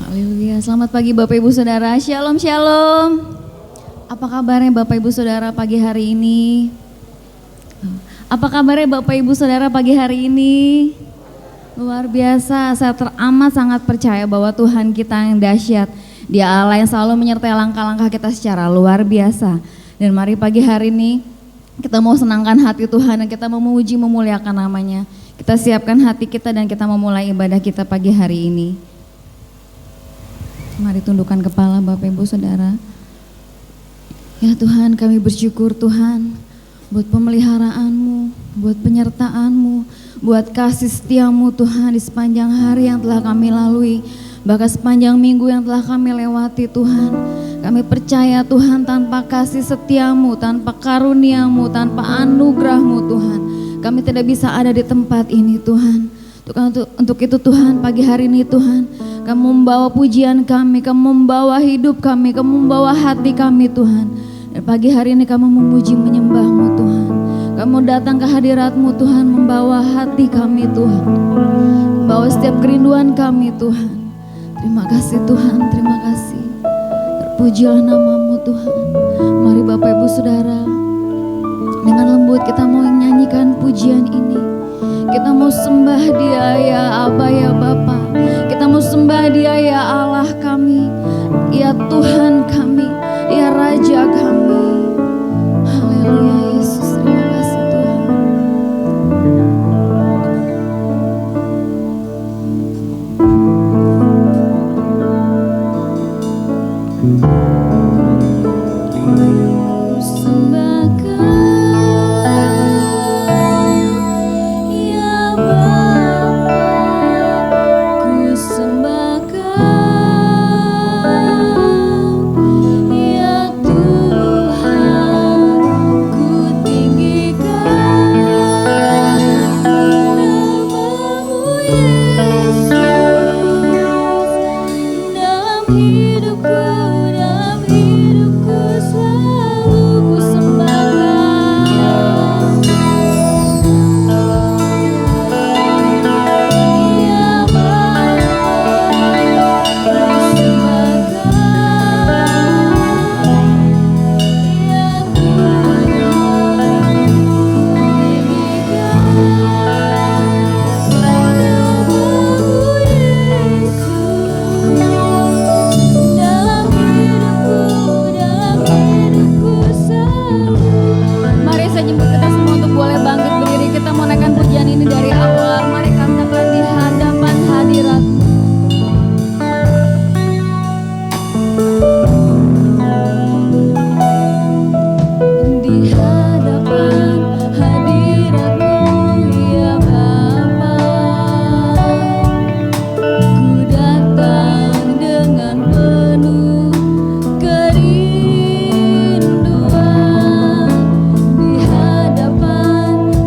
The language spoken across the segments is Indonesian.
Haleluya. Selamat pagi Bapak Ibu Saudara. Shalom, shalom. Apa kabarnya Bapak Ibu Saudara pagi hari ini? Apa kabarnya Bapak Ibu Saudara pagi hari ini? Luar biasa, saya teramat sangat percaya bahwa Tuhan kita yang dahsyat. Dia Allah yang selalu menyertai langkah-langkah kita secara luar biasa. Dan mari pagi hari ini kita mau senangkan hati Tuhan dan kita mau memuji memuliakan namanya. Kita siapkan hati kita dan kita memulai ibadah kita pagi hari ini. Mari tundukkan kepala Bapak Ibu Saudara. Ya Tuhan, kami bersyukur Tuhan buat pemeliharaanmu, buat penyertaanmu, buat kasih setiamu Tuhan di sepanjang hari yang telah kami lalui, bahkan sepanjang minggu yang telah kami lewati Tuhan. Kami percaya Tuhan tanpa kasih setiamu, tanpa karuniamu, tanpa anugerahmu Tuhan, kami tidak bisa ada di tempat ini Tuhan. Untuk itu Tuhan pagi hari ini Tuhan, Kamu membawa pujian kami, Kamu membawa hidup kami, Kamu membawa hati kami Tuhan. Dan pagi hari ini Kamu memuji menyembah-Mu Tuhan. Kamu datang ke hadirat-Mu Tuhan, membawa hati kami Tuhan, membawa setiap kerinduan kami Tuhan. Terima kasih Tuhan, terima kasih. Terpujilah nama-Mu Tuhan. Mari Bapak Ibu Saudara, dengan lembut kita mau nyanyikan pujian ini. Kita mau sembah Dia ya Aba ya Bapa. Kita mau sembah Dia ya Allah kami, ya Tuhan kami, ya Raja kami. Haleluya Yesus, terima kasih Tuhan.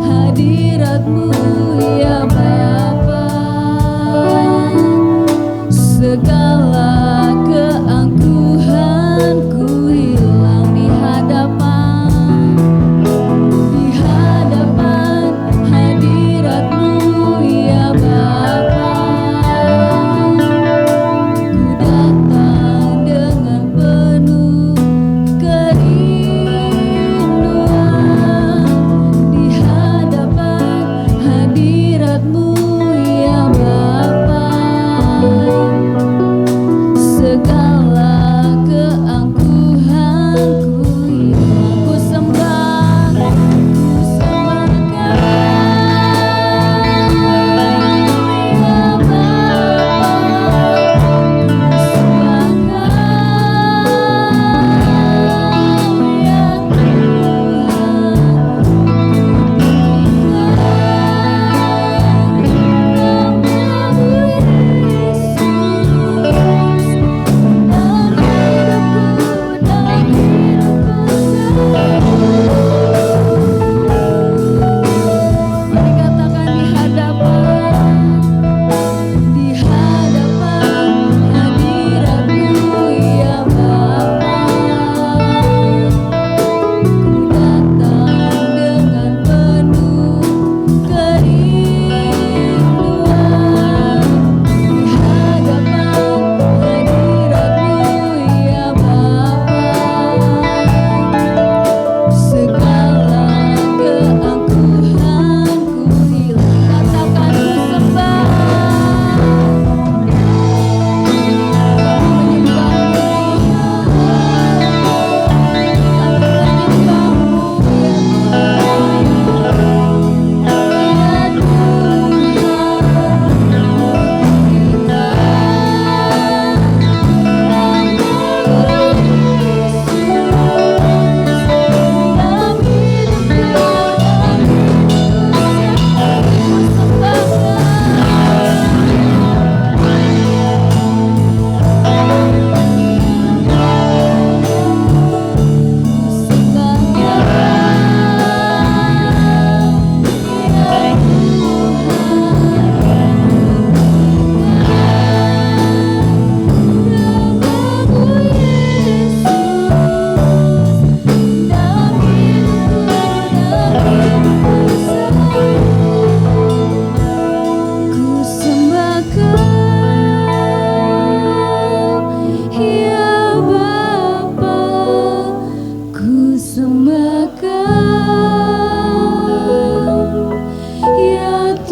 Hadirat-Mu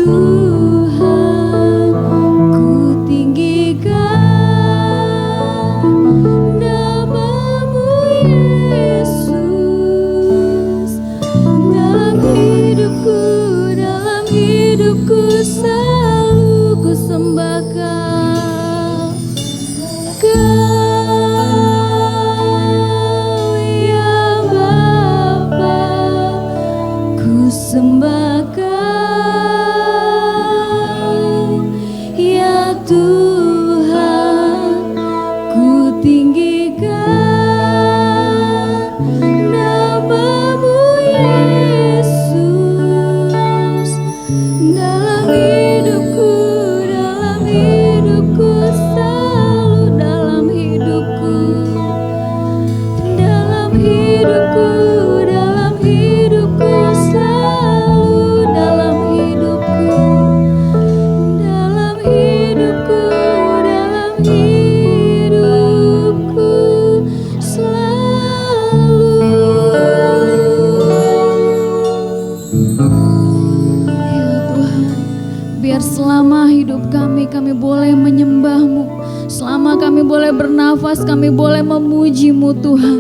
Tuhan, ku tinggikan nama-Mu Yesus. Dalam hidupku selalu ku sembah Kau. Kau ya Bapa, ku sembah Kau. Ya Tuhan, ku tinggikan nama-Mu Yesus. Dalam hidupku selalu, dalam hidupku selalu, dalam hidupku selalu. Ya Tuhan, biar selama hidup kami boleh menyembah-Mu. Selama kami boleh bernafas, kami boleh memuji-Mu Tuhan.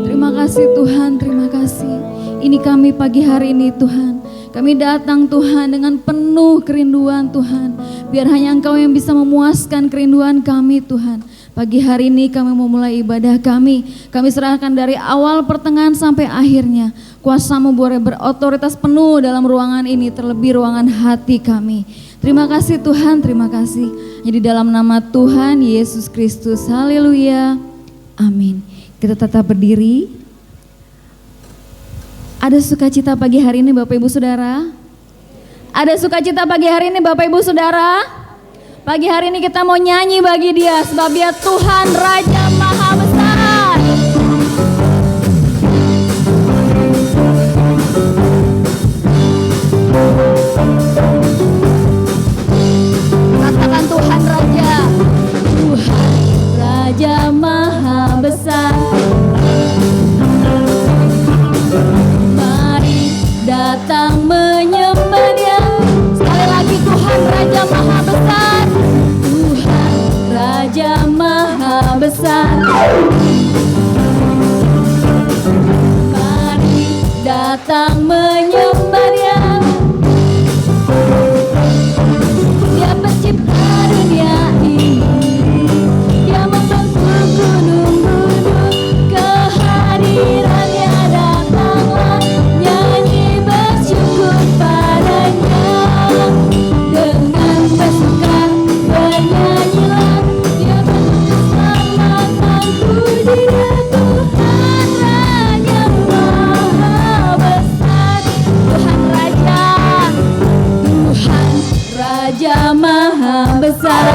Terima kasih Tuhan, terima kasih. Ini kami pagi hari ini Tuhan. Kami datang Tuhan dengan penuh kerinduan Tuhan. Biar hanya Engkau yang bisa memuaskan kerinduan kami Tuhan. Pagi hari ini kami memulai ibadah kami. Kami serahkan dari awal pertengahan sampai akhirnya. Kuasa-Mu boleh berotoritas penuh dalam ruangan ini, terlebih ruangan hati kami. Terima kasih Tuhan, terima kasih. Jadi dalam nama Tuhan Yesus Kristus, haleluya, amin. Kita tetap berdiri. Ada sukacita pagi hari ini Bapak Ibu Saudara? Ada sukacita pagi hari ini Bapak Ibu Saudara? Pagi hari ini kita mau nyanyi bagi Dia, sebab Dia Tuhan Raja Maha Besar. Katakan Tuhan Raja. Tuhan Raja Maha Besar. Mari datang menyembah Dia. Sekali lagi, Tuhan Raja Maha Besar. Tuhan Raja Maha Besar. Mari datang menyembah Dia. Dia pencipta dunia ini. Dia membentuk gunung-gunung. Kehadirannya datanglah, nyanyi bersyukur padanya. Dengan bersuka bernyanyilah, Dia bentuk keselamatan. Puji Dia Tuhan Raja Maha Besar. Tuhan Raja, Tuhan Raja Maha Besar.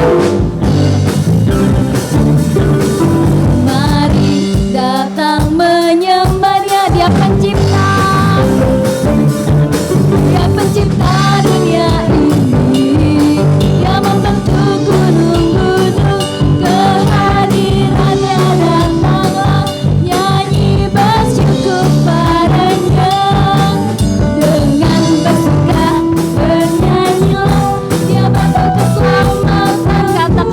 Mari datang menyembah Dia. Dia pencipta. Dia pencipta dunia ini. Dia membentuk gunung-gunung. Kehadirannya datanglah, nyanyi bersyukur padanya. Dengan bersuka bernyanyilah, Dia bentuk keselamatan. Katakan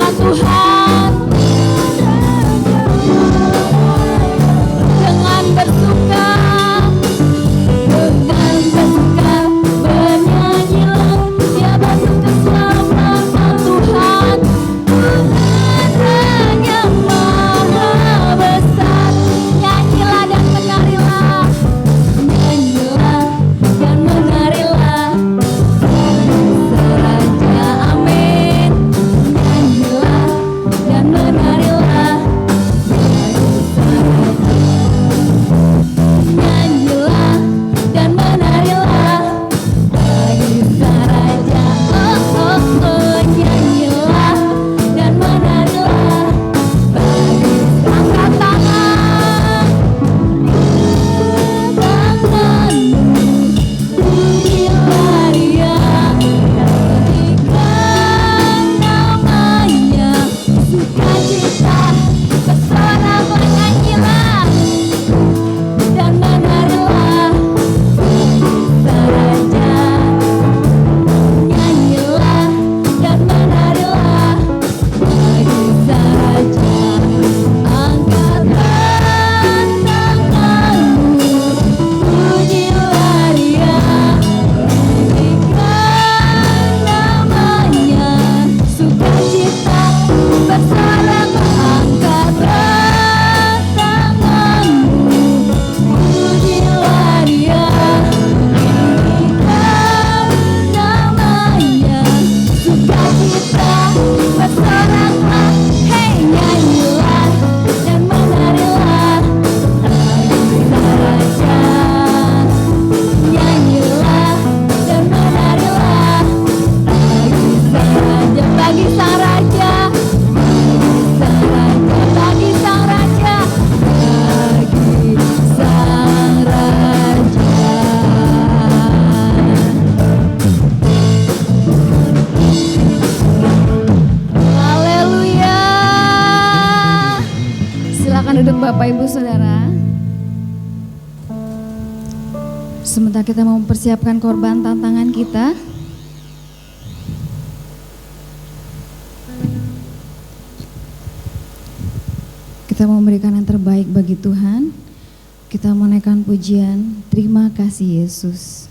Bapak Ibu Saudara, sementara kita mau mempersiapkan korban tantangan kita, kita mau memberikan yang terbaik bagi Tuhan. Kita menaikkan pujian, terima kasih Yesus.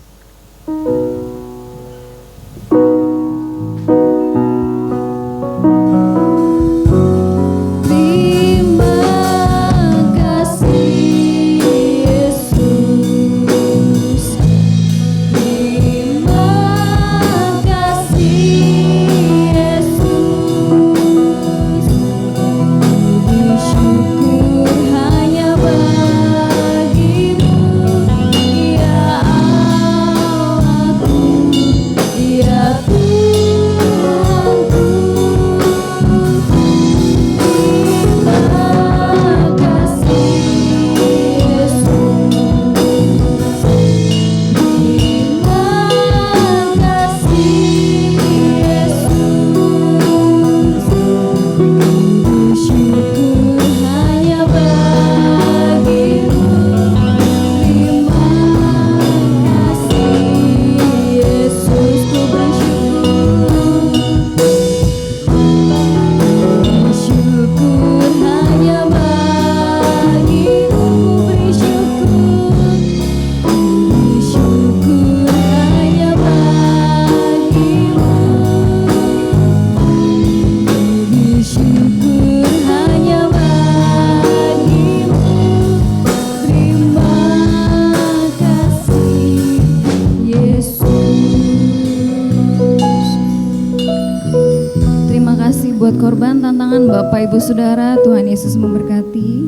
Buat korban tantangan Bapak Ibu Saudara, Tuhan Yesus memberkati.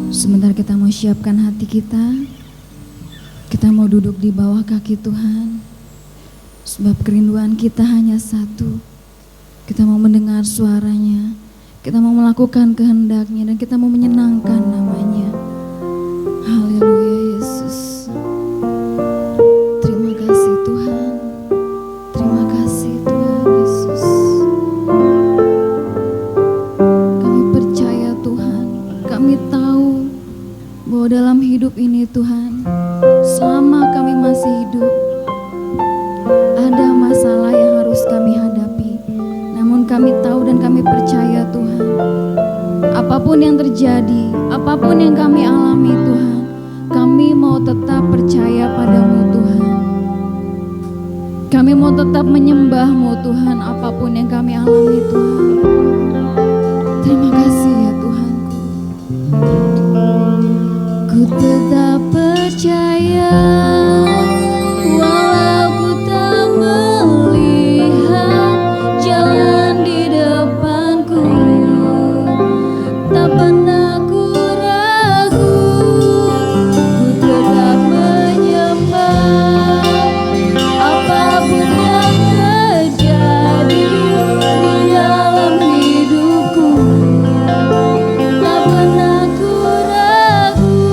Sebentar kita mau siapkan hati kita mau duduk di bawah kaki Tuhan. Sebab kerinduan kita hanya satu, kita mau mendengar suaranya, kita mau melakukan kehendaknya, dan kita mau menyenangkan namanya. Haleluya Yesus. Terima kasih Tuhan, terima kasih Tuhan Yesus. Kami tahu bahwa dalam hidup ini Tuhan, selama kami masih hidup, ada masalah yang harus kami hadapi. Namun kami tahu dan kami percaya Tuhan, apapun yang terjadi, apapun yang kami alami Tuhan, kami mau tetap percaya padamu Tuhan. Kami mau tetap menyembah-Mu Tuhan, apapun yang kami alami Tuhan. Terima kasih ya Tuhan. Ku tetap percaya walau ku tak melihat jalan di depanku, tak pernah ku ragu, ku tetap menyembah apapun yang terjadi di dalam hidupku. Tak pernah ku ragu,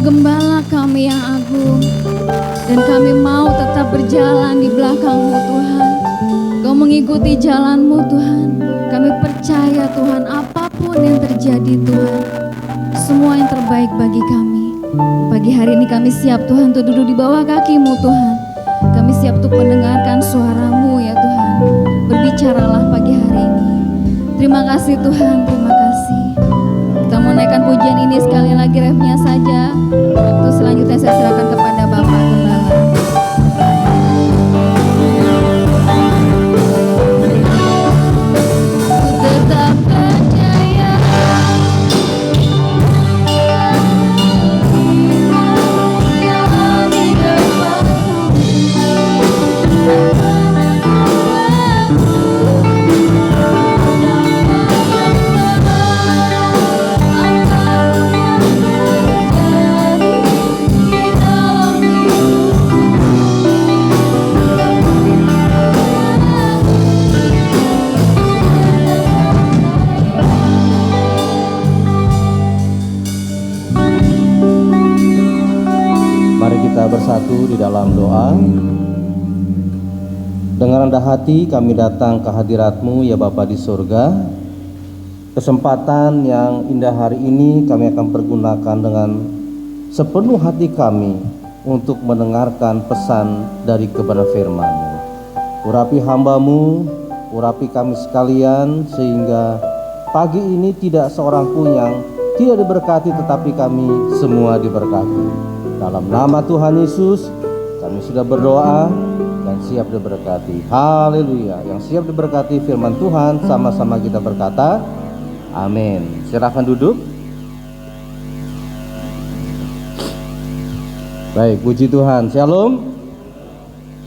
Gembala kami yang agung, dan kami mau tetap berjalan di belakang-Mu Tuhan. Kau mengikuti jalan-Mu Tuhan. Kami percaya Tuhan, apapun yang terjadi Tuhan, semua yang terbaik bagi kami. Pagi hari ini kami siap Tuhan untuk duduk di bawah kaki-Mu Tuhan. Kami siap untuk mendengarkan suara-Mu ya Tuhan. Berbicaralah pagi hari ini. Terima kasih Tuhan, terima kasih. Kita mau naikkan pujian ini sekali lagi, refnya saja. Waktu selanjutnya saya serahkan kepada Bapak Gembala. Tetap percaya di depan-Mu. Mari kita bersatu di dalam doa. Dengan rendah hati kami datang ke hadirat-Mu ya Bapa di surga. Kesempatan yang indah hari ini kami akan pergunakan dengan sepenuh hati kami untuk mendengarkan pesan dari kebenaran firman-Mu. Urapi hamba-Mu, urapi kami sekalian, sehingga pagi ini tidak seorang pun yang tidak diberkati, tetapi kami semua diberkati. Dalam nama Tuhan Yesus kami sudah berdoa dan siap diberkati. Haleluya. Yang siap diberkati firman Tuhan, sama-sama kita berkata amin. Silakan duduk. Baik, puji Tuhan. Shalom.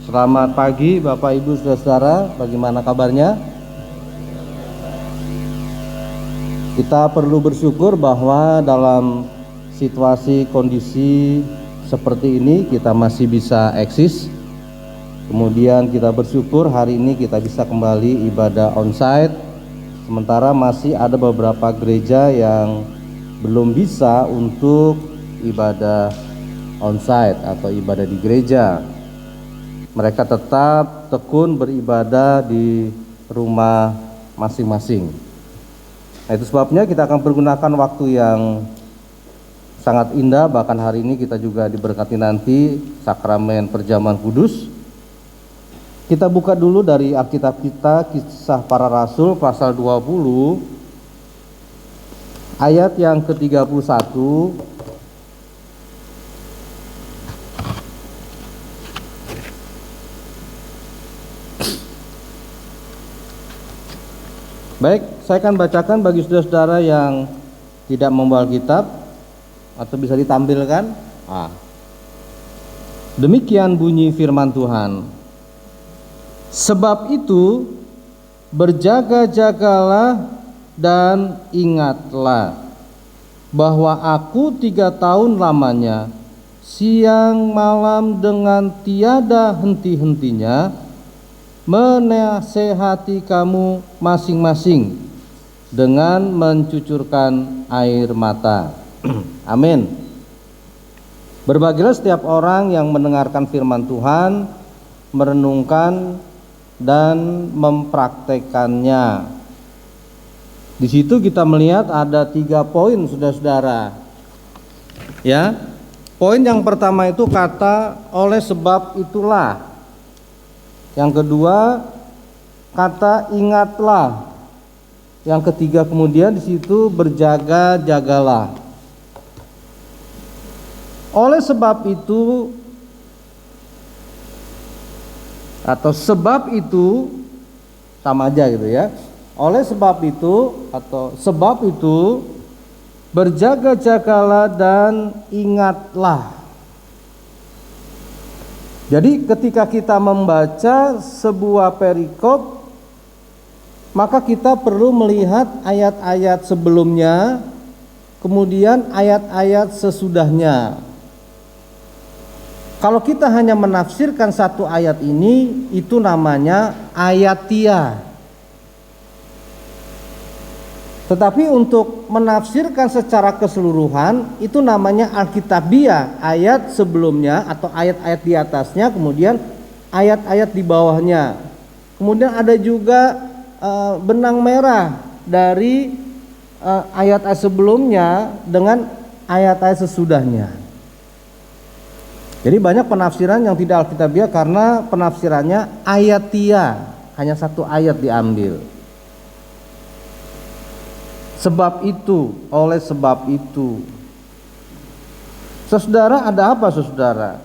Selamat pagi Bapak Ibu Saudara-saudara. Bagaimana kabarnya? Kita perlu bersyukur bahwa dalam situasi kondisi seperti ini kita masih bisa eksis. Kemudian kita bersyukur hari ini kita bisa kembali ibadah onsite. Sementara masih ada beberapa gereja yang belum bisa untuk ibadah onsite atau ibadah di gereja. Mereka tetap tekun beribadah di rumah masing-masing. Nah, itu sebabnya kita akan pergunakan waktu yang sangat indah. Bahkan hari ini kita juga diberkati nanti sakramen perjamuan kudus. Kita buka dulu dari Alkitab kita, Kisah Para Rasul pasal 20 ayat yang ke-31. Baik, saya akan bacakan bagi saudara-saudara yang tidak membawa kitab, atau bisa ditampilkan. Demikian bunyi firman Tuhan. Sebab itu berjaga-jagalah dan ingatlah bahwa aku 3 tahun lamanya siang malam dengan tiada henti-hentinya menasehati kamu masing-masing dengan mencucurkan air mata. Amin. Berbahagialah setiap orang yang mendengarkan firman Tuhan, merenungkan dan mempraktekannya. Di situ kita melihat ada 3 poin, saudara-saudara. Ya. Poin yang pertama itu kata oleh sebab itulah. Yang kedua kata ingatlah. Yang ketiga kemudian di situ berjaga-jagalah. Oleh sebab itu atau sebab itu sama aja gitu ya. Oleh sebab itu atau sebab itu berjaga-jagalah dan ingatlah. Jadi ketika kita membaca sebuah perikop, maka kita perlu melihat ayat-ayat sebelumnya, kemudian ayat-ayat sesudahnya. Kalau kita hanya menafsirkan satu ayat ini, itu namanya ayatia. Tetapi untuk menafsirkan secara keseluruhan itu namanya Alkitabiah, ayat sebelumnya atau ayat-ayat di atasnya, kemudian ayat-ayat di bawahnya. Kemudian ada juga benang merah dari ayat-ayat sebelumnya dengan ayat-ayat sesudahnya. Jadi banyak penafsiran yang tidak Alkitabiah karena penafsirannya ayatia, hanya satu ayat diambil. Sebab itu, oleh sebab itu. Saudara, ada apa saudara?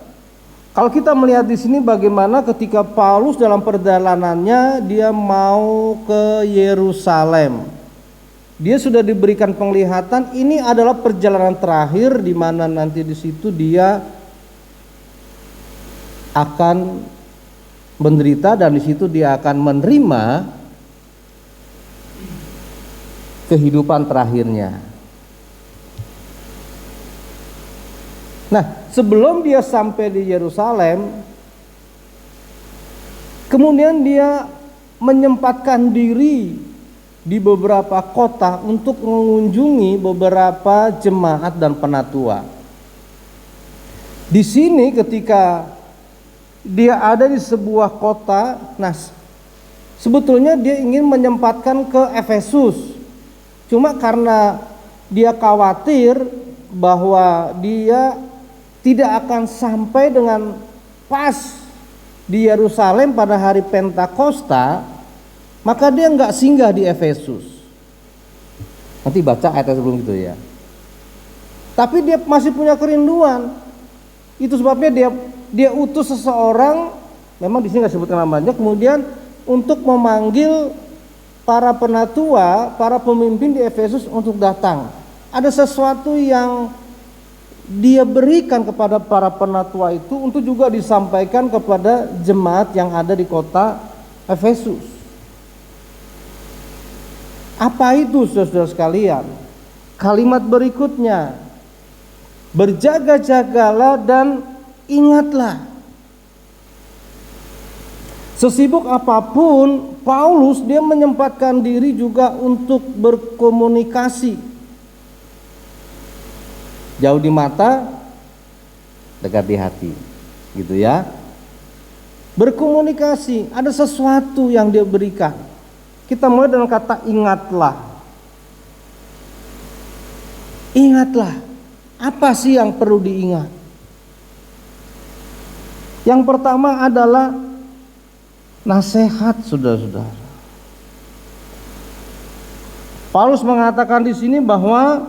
Kalau kita melihat di sini bagaimana ketika Paulus dalam perjalanannya dia mau ke Yerusalem. Dia sudah diberikan penglihatan, ini adalah perjalanan terakhir di mana nanti di situ dia akan menderita dan di situ dia akan menerima kehidupan terakhirnya. Nah, sebelum dia sampai di Yerusalem, kemudian dia menyempatkan diri di beberapa kota untuk mengunjungi beberapa jemaat dan penatua. Di sini ketika dia ada di sebuah kota, nah sebetulnya dia ingin menyempatkan ke Efesus. Cuma karena dia khawatir bahwa dia tidak akan sampai dengan pas di Yerusalem pada hari Pentakosta, maka dia nggak singgah di Efesus. Nanti baca ayat sebelum itu ya. Tapi dia masih punya kerinduan. Itu sebabnya dia utus seseorang, memang di sini nggak sebutkan namanya, kemudian untuk memanggil para penatua, para pemimpin di Efesus untuk datang. Ada sesuatu yang dia berikan kepada para penatua itu untuk juga disampaikan kepada jemaat yang ada di kota Efesus. Apa itu saudara sekalian? Kalimat berikutnya, berjaga-jagalah dan ingatlah. Sesibuk apapun Paulus, dia menyempatkan diri juga untuk berkomunikasi. Jauh di mata, dekat di hati, gitu ya. Berkomunikasi, ada sesuatu yang dia berikan. Kita mulai dengan kata ingatlah. Ingatlah, apa sih yang perlu diingat? Yang pertama adalah nasihat, saudara-saudara. Paulus mengatakan di sini bahwa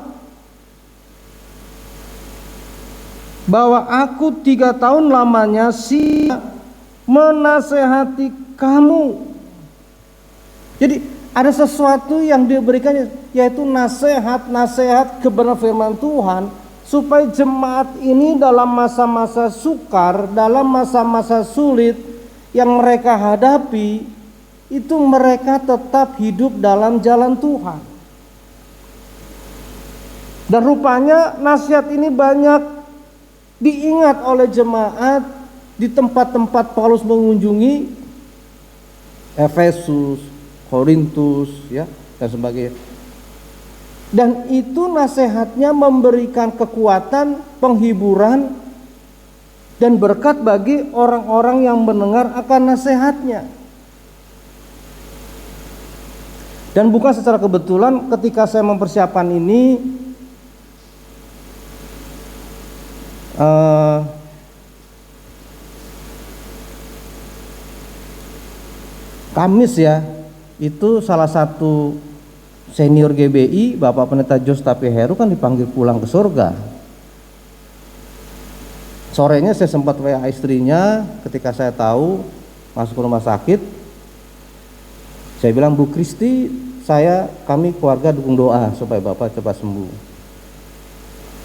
aku 3 tahun lamanya menasehati kamu. Jadi ada sesuatu yang dia berikan, yaitu nasihat kebenaran firman Tuhan, supaya jemaat ini dalam masa-masa sukar, dalam masa-masa sulit yang mereka hadapi, itu mereka tetap hidup dalam jalan Tuhan. Dan rupanya nasihat ini banyak diingat oleh jemaat di tempat-tempat Paulus mengunjungi, Efesus, Korintus, ya, dan sebagainya. Dan itu nasihatnya memberikan kekuatan, penghiburan, dan berkat bagi orang-orang yang mendengar akan nasihatnya. Dan bukan secara kebetulan ketika saya mempersiapkan ini, Kamis ya, itu salah satu senior GBI, Bapak Pendeta Jos Tapiheru kan dipanggil pulang ke surga. Sorenya saya sempat WA istrinya ketika saya tahu masuk ke rumah sakit. Saya bilang, Bu Kristi, kami keluarga dukung doa supaya Bapak cepat sembuh.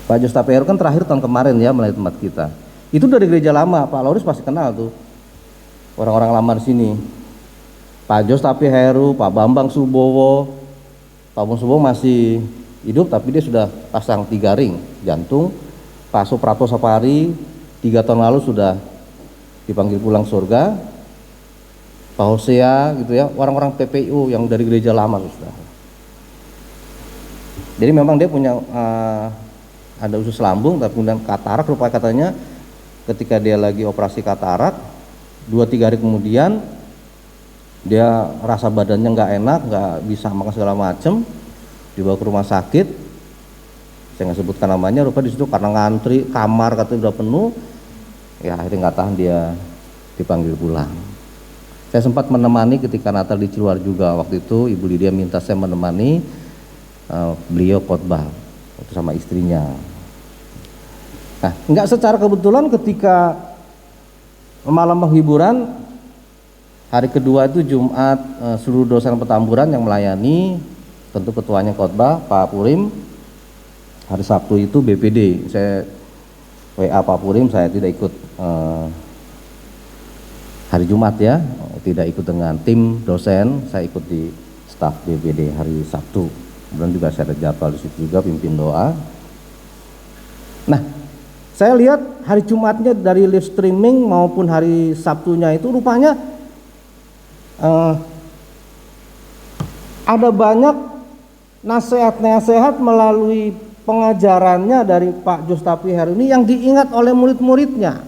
Pak Jos Tapiheru kan terakhir tahun kemarin ya melayani tempat kita. Itu dari gereja lama, Pak Lauris pasti kenal tuh orang-orang lama di sini. Pak Jos Tapiheru, Pak Bambang Subowo. Pak Bambang Subowo masih hidup tapi dia sudah pasang 3 ring jantung. Pak Suprato Sapari 3 tahun lalu sudah dipanggil pulang surga. Pak Hosea gitu ya, orang-orang PPU yang dari gereja lama sudah. Jadi memang dia punya ada usus lambung, tapi kemudian katarak, rupanya katanya ketika dia lagi operasi katarak 2-3 hari kemudian dia rasa badannya nggak enak, nggak bisa makan segala macem, dibawa ke rumah sakit. Saya nggak sebutkan namanya, rupanya di situ karena ngantri kamar katanya udah penuh, ya akhirnya nggak tahan dia dipanggil pulang. Saya sempat menemani ketika Natal di Ciluar juga, waktu itu Ibu Lydia minta saya menemani beliau khotbah itu sama istrinya. Nah, nggak secara kebetulan ketika malam penghiburan hari kedua itu Jumat, seluruh dosen Petamburan yang melayani, tentu ketuanya khotbah Pak Purim. Hari Sabtu itu BPD, saya WA Pak Purim, saya tidak ikut hari Jumat ya, tidak ikut dengan tim dosen, saya ikut di staf BPD hari Sabtu. Kemudian juga saya ada jadwal di situ juga pimpin doa. Nah, saya lihat hari Jumatnya dari live streaming maupun hari Sabtunya itu rupanya ada banyak nasihat-nasihat melalui pengajarannya dari Pak Justapi Heru ini yang diingat oleh murid-muridnya.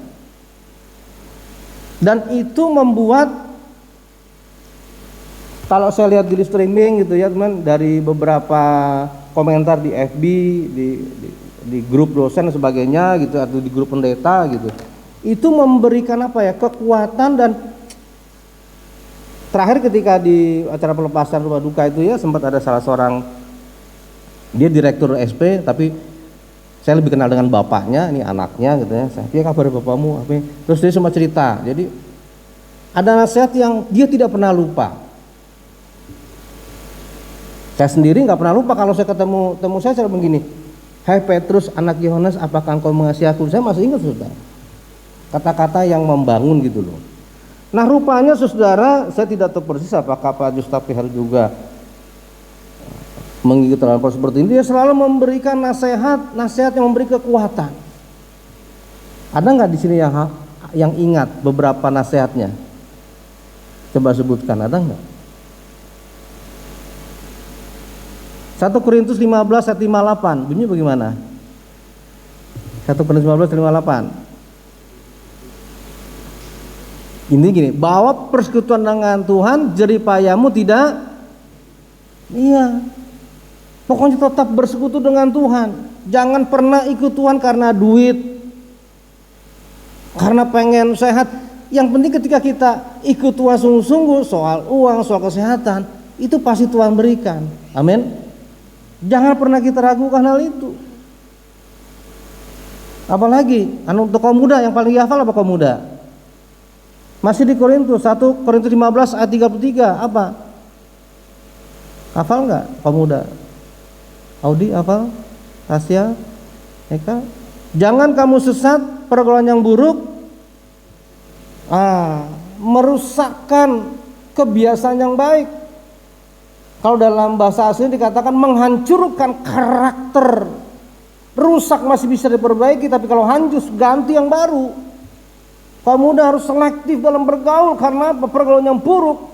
Dan itu membuat, kalau saya lihat di live streaming gitu ya teman, dari beberapa komentar di FB, di grup dosen dan sebagainya gitu, atau di grup pendeta gitu, itu memberikan apa ya, kekuatan. Dan terakhir ketika di acara pelepasan rumah duka itu ya, sempat ada salah seorang, dia direktur SP tapi saya lebih kenal dengan bapaknya, ini anaknya gitu ya, saya, "Apa kabar bapakmu?" Terus dia sempat cerita, jadi ada nasihat yang dia tidak pernah lupa. Saya sendiri nggak pernah lupa kalau saya ketemu saya begini, "Hai Petrus anak Yohanes, apakah engkau mengasihi aku?" Saya masih ingat saudara, kata-kata yang membangun gitu loh. Nah rupanya saudara, saya tidak tahu persis apakah Pak Justapi Heru juga mengikuti hal seperti ini. Dia selalu memberikan nasihat yang memberi kekuatan. Ada nggak di sini yang ingat beberapa nasihatnya? Coba sebutkan, ada nggak? 1 Korintus 15 ayat 58 bunyi bagaimana? 1 Korintus 15 ayat 58. Ini gini, bahwa persekutuan dengan Tuhan jeripayamu tidak, iya, pokoknya tetap bersekutu dengan Tuhan. Jangan pernah ikut Tuhan karena duit, karena pengen sehat. Yang penting ketika kita ikut Tuhan sungguh-sungguh, soal uang, soal kesehatan, itu pasti Tuhan berikan. Amin. Jangan pernah kita ragukan hal itu. Apalagi untuk kaum muda, yang paling dihafal apa kaum muda? Masih di Korintus, 1 Korintus 15 ayat 33, apa? Hafal nggak kaum muda? Audi hafal? Tasya? Eka? Jangan kamu sesat pergaulan yang buruk, merusakkan kebiasaan yang baik. Kalau dalam bahasa asli dikatakan menghancurkan karakter. Rusak masih bisa diperbaiki, tapi kalau hancur ganti yang baru. Kaum muda harus selektif dalam bergaul, karena pergaulan yang buruk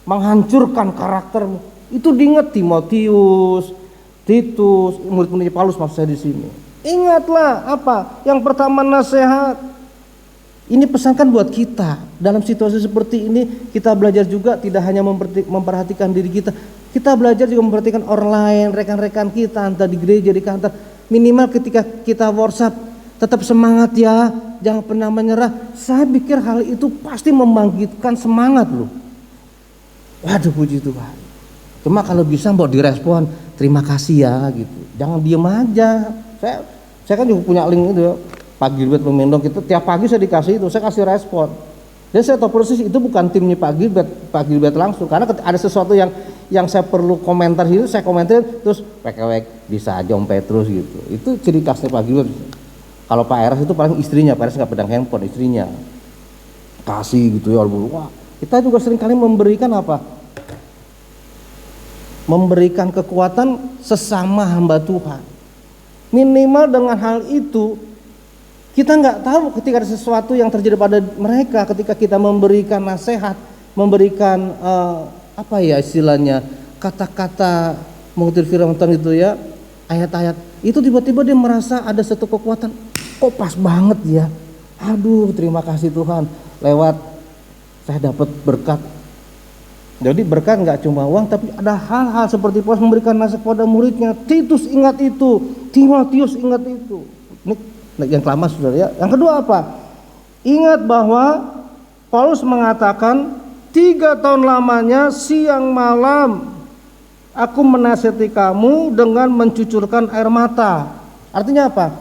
menghancurkan karaktermu. Itu diingat Timotius, Titus, murid-muridnya Paulus maksud saya di sini. Ingatlah apa? Yang pertama nasihat. Ini pesankan buat kita dalam situasi seperti ini. Kita belajar juga tidak hanya memperhatikan diri kita, kita belajar juga memperhatikan orang lain, rekan-rekan kita, entah di gereja, di kantor. Minimal ketika kita WhatsApp, tetap semangat ya, jangan pernah menyerah. Saya pikir hal itu pasti membangkitkan semangat loh. Waduh, puji Tuhan. Cuma kalau bisa mau direspon, terima kasih ya gitu. Jangan diem aja. Saya kan juga punya link itu ya. Pak Gilbert Lumendong, kita tiap pagi saya dikasih itu, saya kasih respon. Dan saya tahu persis itu bukan timnya Pak Gilbert langsung, karena ada sesuatu yang saya perlu komentar itu, saya komentarin terus wek bisa aja Om Petrus gitu. Itu ciri khasnya Pak Gilbert. Kalau Pak Eras itu paling istrinya, Pak Eras nggak pegang handphone, istrinya kasih gitu ya. Wah, kita juga seringkali memberikan apa? Memberikan kekuatan sesama hamba Tuhan. Minimal dengan hal itu kita nggak tahu ketika ada sesuatu yang terjadi pada mereka, ketika kita memberikan nasihat, memberikan apa ya istilahnya, kata-kata mengutip firman Tuhan itu ya, ayat-ayat itu tiba-tiba dia merasa ada satu kekuatan, kok pas banget ya. Aduh, terima kasih Tuhan, lewat saya dapat berkat. Jadi berkat nggak cuma uang, tapi ada hal-hal seperti Paulus memberikan nasihat kepada muridnya. Titus ingat itu, Timotius ingat itu. Ini yang kelama saudara ya. Yang kedua apa? Ingat bahwa Paulus mengatakan 3 tahun lamanya siang malam aku menasihati kamu dengan mencucurkan air mata. Artinya apa?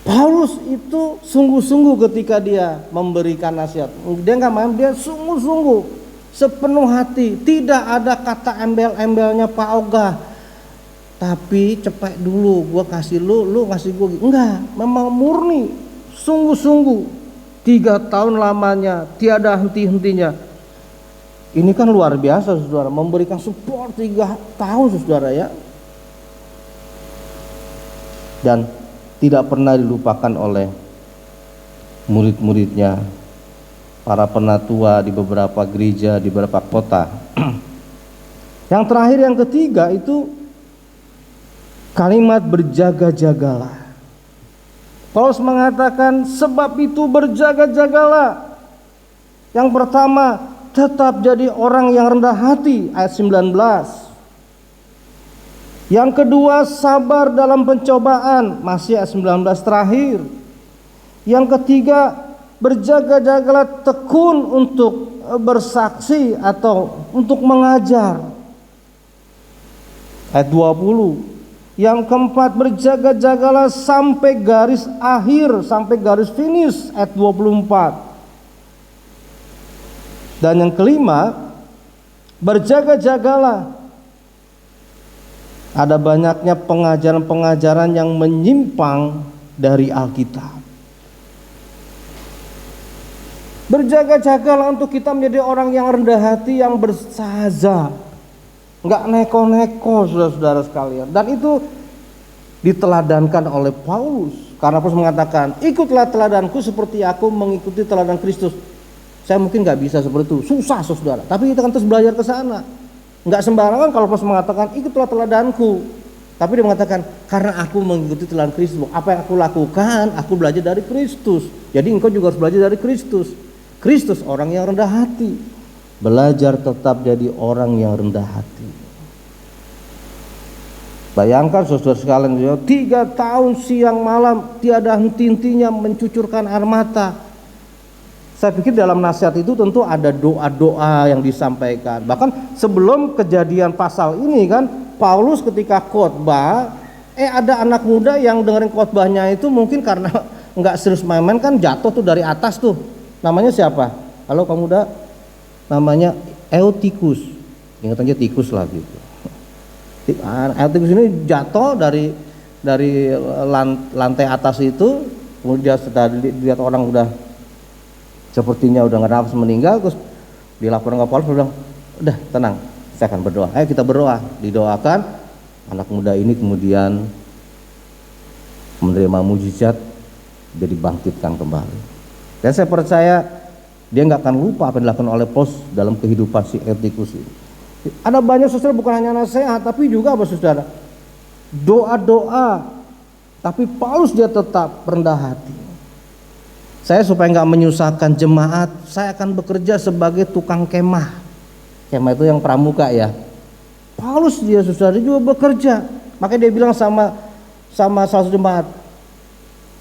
Paulus itu sungguh-sungguh ketika dia memberikan nasihat. Dia nggak main, dia sungguh-sungguh, sepenuh hati. Tidak ada kata embel-embelnya Pak Oga. Tapi cepet dulu, gua kasih lu kasih gua. Enggak, memang murni, sungguh-sungguh. 3 tahun lamanya, tiada henti-hentinya. Ini kan luar biasa saudara, memberikan support 3 tahun saudara ya. Dan tidak pernah dilupakan oleh murid-muridnya, para penatua di beberapa gereja, di beberapa kota. Yang terakhir, yang ketiga itu kalimat berjaga-jagalah. Paulus mengatakan sebab itu berjaga-jagalah. Yang pertama, tetap jadi orang yang rendah hati, ayat 19. Yang kedua, sabar dalam pencobaan, masih ayat 19 terakhir. Yang ketiga, berjaga-jagalah, tekun untuk bersaksi atau untuk mengajar, ayat 20. Yang keempat, berjaga-jagalah sampai garis akhir, sampai garis finish, ayat 24. Dan yang kelima, berjaga-jagalah. Ada banyaknya pengajaran-pengajaran yang menyimpang dari Alkitab. Berjaga-jagalah untuk kita menjadi orang yang rendah hati, yang bersahaja, nggak neko-neko saudara-saudara sekalian. Dan itu diteladankan oleh Paulus, karena Paulus mengatakan, ikutlah teladanku seperti aku mengikuti teladan Kristus. Saya mungkin nggak bisa seperti itu, susah saudara. Tapi kita kan terus belajar ke sana. Nggak sembarangan kalau Paulus mengatakan ikutlah teladanku, tapi dia mengatakan karena aku mengikuti teladan Kristus. Apa yang aku lakukan? Aku belajar dari Kristus. Jadi engkau juga harus belajar dari Kristus. Kristus orang yang rendah hati. Belajar tetap jadi orang yang rendah hati. Bayangkan saudara sekalian, 3 tahun siang malam tiada henti-hentinya mencucurkan air mata. Saya pikir dalam nasihat itu tentu ada doa-doa yang disampaikan. Bahkan sebelum kejadian pasal ini kan, Paulus ketika khotbah, ada anak muda yang dengerin khotbahnya itu mungkin karena nggak serius main-main kan jatuh tuh dari atas tuh. Namanya siapa? Halo kamu muda? Namanya Eutikus. Ingat aja tikus lah gitu. Eutikus ini jatuh dari lantai atas itu, kemudian setelah dilihat orang udah sepertinya udah nggak nafas meninggal, terus dilaporkan ke Paulus, bilang, udah tenang, saya akan berdoa. Ayo kita berdoa. Didoakan, anak muda ini kemudian menerima mujizat, jadi bangkitkan kembali. Dan saya percaya dia nggak akan lupa apa yang dilakukan oleh Paulus dalam kehidupan si Eutikus ini. Ada banyak saudara, bukan hanya nasihat, tapi juga apa saudara, doa-doa. Tapi Paulus dia tetap rendah hati. Saya supaya nggak menyusahkan jemaat, saya akan bekerja sebagai tukang kemah. Kemah itu yang pramuka ya. Paulus dia saudara juga bekerja. Makanya dia bilang sama salah satu jemaat,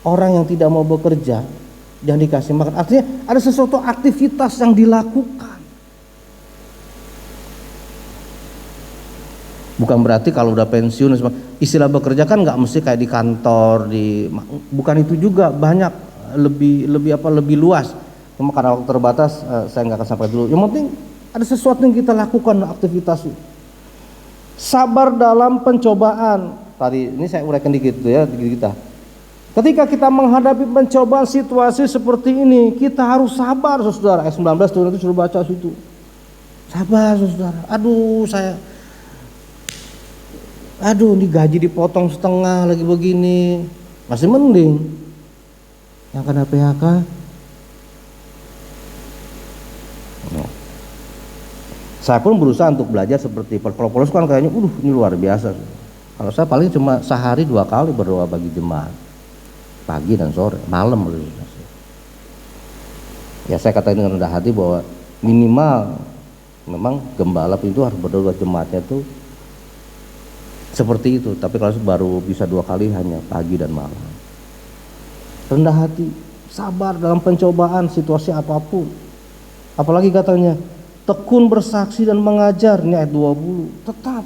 orang yang tidak mau bekerja jangan dikasih makan. Artinya ada sesuatu aktivitas yang dilakukan. Bukan berarti kalau udah pensiun, istilah bekerja kan nggak mesti kayak di kantor, bukan itu juga, banyak lebih luas. Cuma karena waktu terbatas, saya nggak akan sampai dulu. Yang penting ada sesuatu yang kita lakukan, aktivitas itu. Sabar dalam pencobaan. Tadi ini saya uraikan dikit ya, kita. Ketika kita menghadapi pencobaan situasi seperti ini, kita harus sabar, saudara. Ayat 19 tuh nanti suruh baca situ. Sabar, saudara. Ini gaji dipotong setengah lagi begini, masih mending. Yang kena PHK, saya pun berusaha untuk belajar seperti Paulus kan kayaknya, ini luar biasa. Kalau saya paling cuma sehari 2 kali berdoa bagi jemaat, pagi dan sore, malam. Ya saya katakan dengan rendah hati bahwa minimal memang gembala itu harus berdoa jemaatnya tuh seperti itu. Tapi kalau baru bisa 2 kali, hanya pagi dan malam. Rendah hati, sabar dalam pencobaan situasi apapun. Apalagi katanya tekun bersaksi dan mengajar, ini ayat 20. Tetap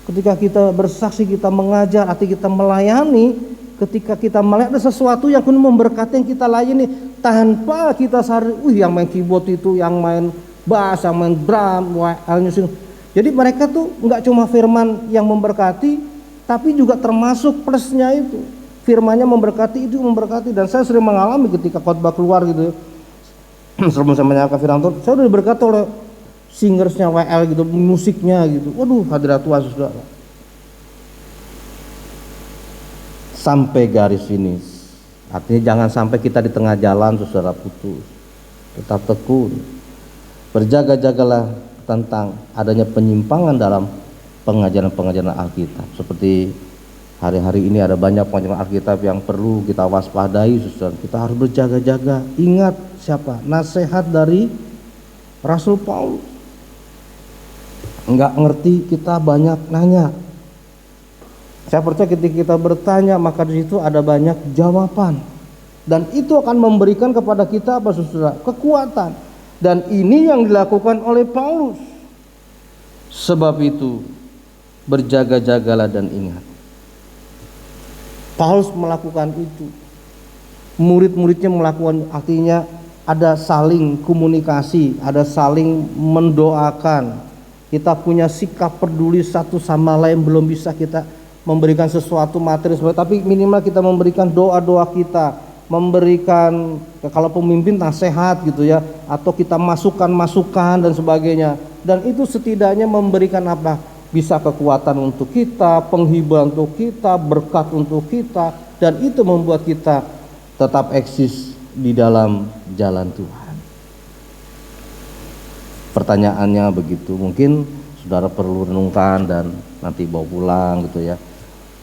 ketika kita bersaksi, kita mengajar, arti kita melayani. Ketika kita melihat ada sesuatu yang penuh memberkati yang kita layani, tanpa kita sadar, yang main keyboard itu, yang main bass, yang main drum, jadi mereka tuh nggak cuma firman yang memberkati, tapi juga termasuk plusnya itu, firmannya memberkati, itu memberkati. Dan saya sering mengalami ketika khotbah keluar gitu, sebelum saya menyampaikan firman Tuhan, saya udah diberkati oleh singersnya WL gitu, musiknya gitu. Waduh, hadirat Tuhan saudara. Sampai garis finish, artinya jangan sampai kita di tengah jalan saudara putus. Tetap tekun, berjaga-jagalah tentang adanya penyimpangan dalam pengajaran-pengajaran Alkitab. Seperti hari-hari ini ada banyak pengajaran Alkitab yang perlu kita waspadai saudara. Kita harus berjaga-jaga. Ingat siapa? Nasihat dari Rasul Paulus. Enggak ngerti, kita banyak nanya. Saya percaya ketika kita bertanya, maka di situ ada banyak jawaban. Dan itu akan memberikan kepada kita apa saudara? Kekuatan. Dan ini yang dilakukan oleh Paulus. Sebab itu berjaga-jagalah dan ingat. Paulus melakukan itu. Murid-muridnya melakukan, artinya ada saling komunikasi, ada saling mendoakan. Kita punya sikap peduli satu sama lain, belum bisa kita memberikan sesuatu materi, tapi minimal kita memberikan doa-doa kita, memberikan kalau pemimpin nasihat gitu ya, atau kita masukan dan sebagainya. Dan itu setidaknya memberikan apa? Bisa kekuatan untuk kita, penghiburan untuk kita, berkat untuk kita, dan itu membuat kita tetap eksis di dalam jalan Tuhan. Pertanyaannya begitu, mungkin saudara perlu renungkan dan nanti bawa pulang gitu ya.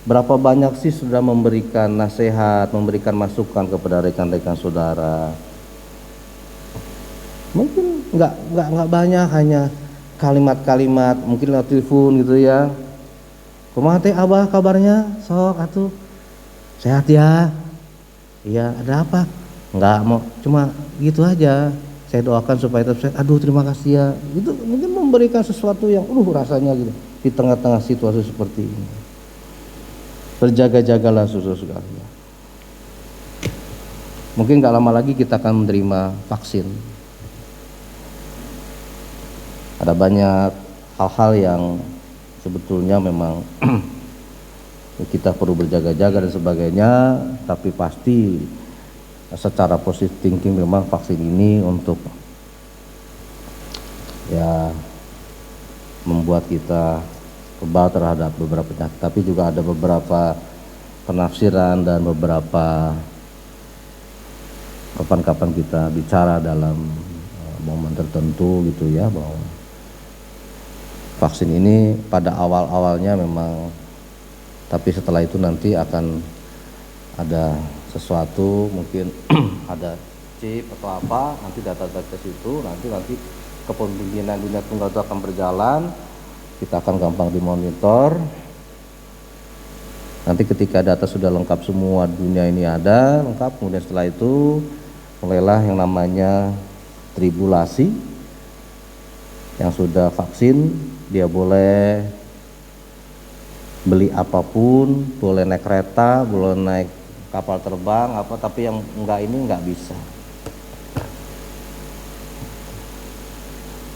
Berapa banyak sih sudah memberikan nasihat, memberikan masukan kepada rekan-rekan saudara? Mungkin nggak banyak, hanya kalimat-kalimat, mungkin lewat telepon gitu ya. Kumaha teh abah kabarnya? Sok atuh. Sehat ya? Iya, ada apa? Nggak mau, cuma gitu aja. Saya doakan supaya tetap sehat. Aduh, terima kasih ya. Itu mungkin memberikan sesuatu yang rasanya gitu di tengah-tengah situasi seperti ini. Berjaga-jagalah saudara-saudara. Mungkin gak lama lagi kita akan menerima vaksin. Ada banyak hal-hal yang sebetulnya memang kita perlu berjaga-jaga dan sebagainya, tapi pasti secara positive thinking memang vaksin ini untuk ya membuat kita kebal terhadap beberapa penyakit, tapi juga ada beberapa penafsiran dan beberapa kapan-kapan kita bicara dalam momen tertentu gitu ya, bahwa vaksin ini pada awal-awalnya memang, tapi setelah itu nanti akan ada sesuatu, mungkin ada chip atau apa, nanti data-data situ, nanti kepemimpinan dunia tunggal itu akan berjalan. Kita akan gampang dimonitor. Nanti ketika data sudah lengkap semua, dunia ini ada lengkap, kemudian setelah itu mulailah yang namanya tribulasi. Yang sudah vaksin dia boleh beli apapun, boleh naik kereta, boleh naik kapal terbang apa, tapi yang enggak ini enggak bisa.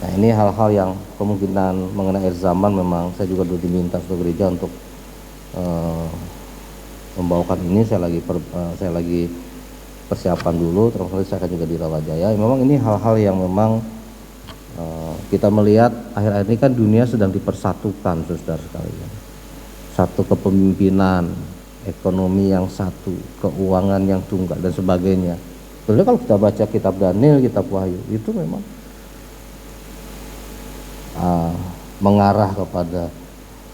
Nah, ini hal-hal yang kemungkinan mengenai akhir zaman memang saya juga dulu diminta untuk gereja untuk membawakan ini. Saya lagi persiapan dulu, terus saya akan juga di Rawajaya. Memang ini hal-hal yang memang kita melihat akhir-akhir ini kan dunia sedang dipersatukan, saudara sekalian. Satu kepemimpinan, ekonomi yang satu, keuangan yang tunggal dan sebagainya. Sebenarnya kalau kita baca kitab Daniel, kitab Wahyu, itu memang mengarah kepada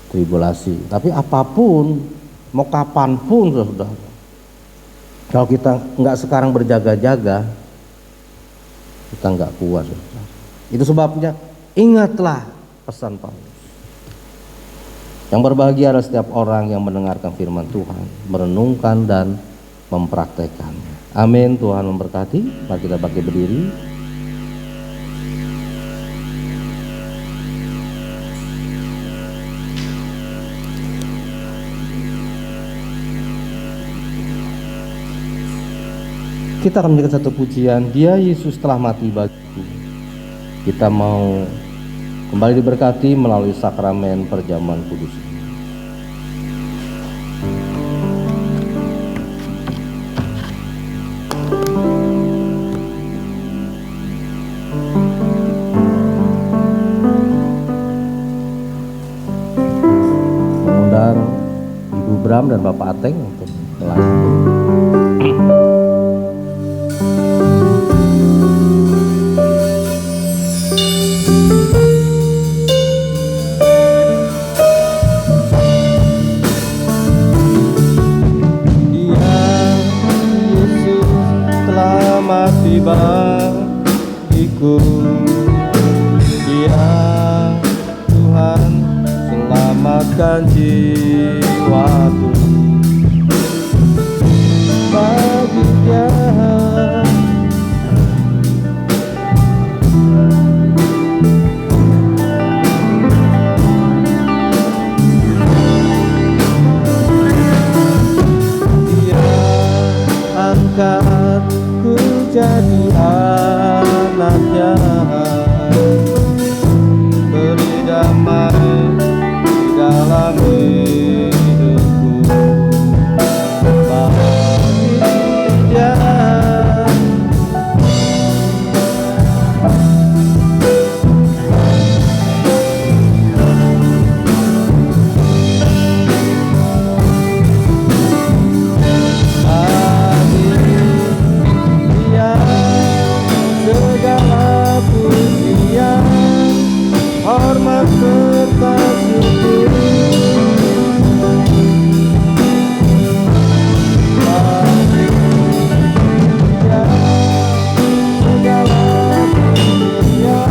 tribulasi. Tapi apapun, mau kapanpun saudara, kalau kita nggak sekarang berjaga-jaga, kita nggak kuat saudara. Itu sebabnya ingatlah pesan Paulus. Yang berbahagia adalah setiap orang yang mendengarkan firman Tuhan, merenungkan dan mempraktekannya. Amin. Tuhan memberkati. Mari kita bangkit berdiri. Kita akan mendengarkan satu pujian, Dia Yesus telah mati bagiku. Kita mau kembali diberkati melalui sakramen perjamuan kudus. Mengundang Ibu Bram dan Bapak Ateng untuk melanjutkan. Bagiku, Dia Tuhan selamatkan jiwaku. Bagi Dia Dia angkat ku jadi anaknya, beri damai di dalam hidupku. Bagi Dia segala pujian, hormat serta syukur. Bagi Dia segala pujian,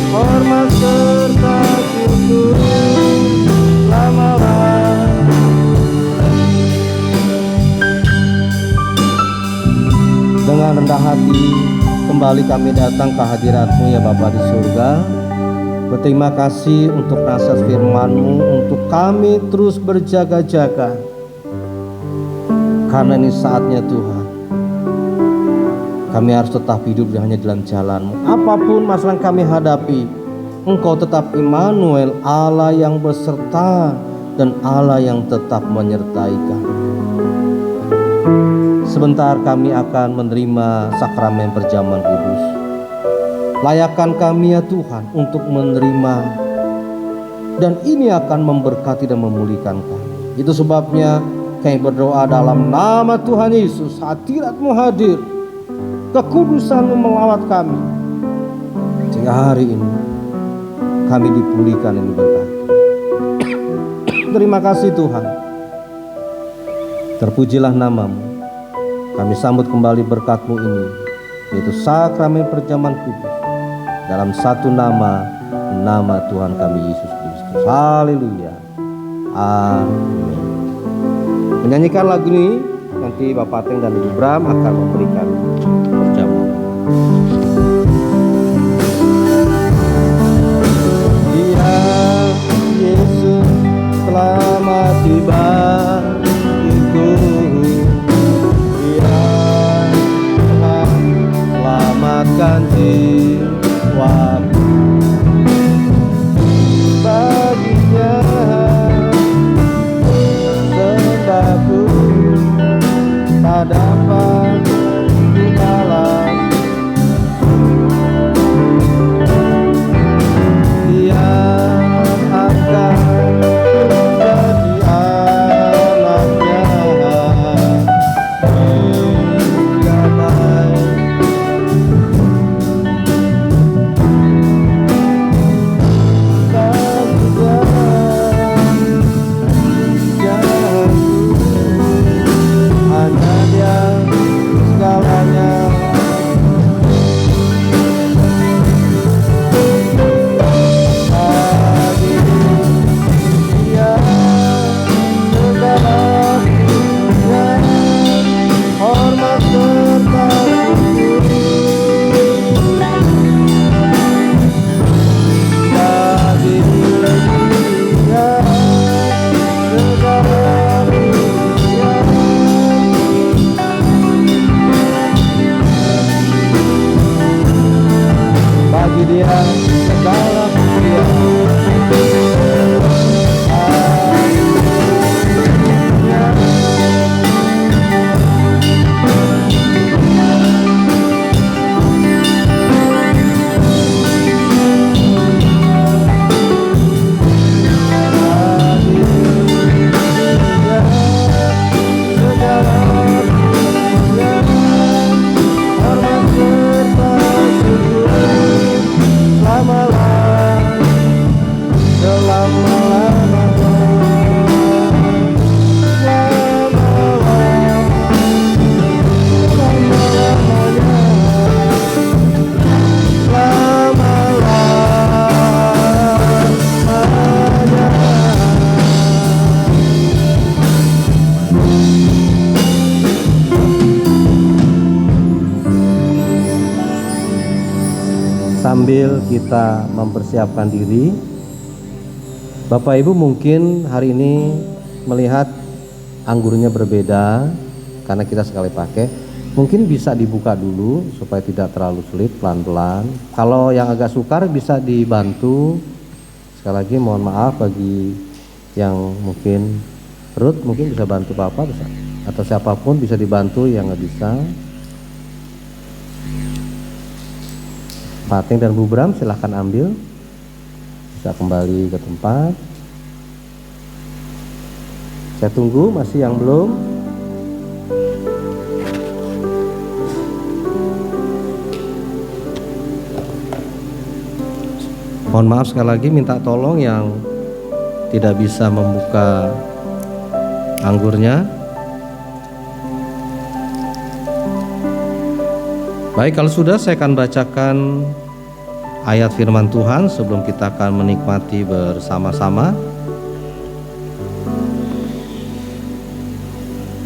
hormat serta syukur lama-lama. Dengan rendah hati kembali kami datang ke hadirat-Mu ya Bapa di surga. Berterima kasih untuk nasihat firman-Mu, untuk kami terus berjaga-jaga. Karena ini saatnya Tuhan, kami harus tetap hidup hanya dalam jalan-Mu. Apapun masalah yang kami hadapi, Engkau tetap Immanuel, Allah yang beserta dan Allah yang tetap menyertai kami. Sebentar kami akan menerima sakramen perjamuan kudus. Layakkan kami ya Tuhan untuk menerima, dan ini akan memberkati dan memulihkan kami. Itu sebabnya kami berdoa dalam nama Tuhan Yesus. Hadirat-Mu hadir, kekudusan-Mu melawat kami, sehingga hari ini kami dipulihkan dan diberkati. Terima kasih Tuhan. Terpujilah nama-Mu. Kami sambut kembali berkat-Mu ini, yaitu sakramen perjamuan kudus, dalam satu nama, nama Tuhan kami Yesus Kristus. Haleluya. Amin. Menyanyikan lagu ini, nanti Bapak Teng dan Ibu Bram akan memberikan perjamuan. Dia Yesus telah mati bagiku. Selamatkan jiwaku. Bagi Dia sembahku tak dapat Sambil kita mempersiapkan diri, Bapak Ibu mungkin hari ini melihat anggurnya berbeda karena kita sekali pakai. Mungkin bisa dibuka dulu supaya tidak terlalu sulit, pelan-pelan. Kalau yang agak sukar bisa dibantu. Sekali lagi mohon maaf bagi yang mungkin Ruth mungkin bisa bantu Bapak bisa, atau siapapun bisa dibantu yang nggak bisa. Pating dan Bu Bram silahkan ambil, bisa kembali ke tempat. Saya tunggu masih yang belum. Mohon maaf sekali lagi, minta tolong yang tidak bisa membuka anggurnya. Baik, kalau sudah saya akan bacakan ayat firman Tuhan sebelum kita akan menikmati bersama-sama.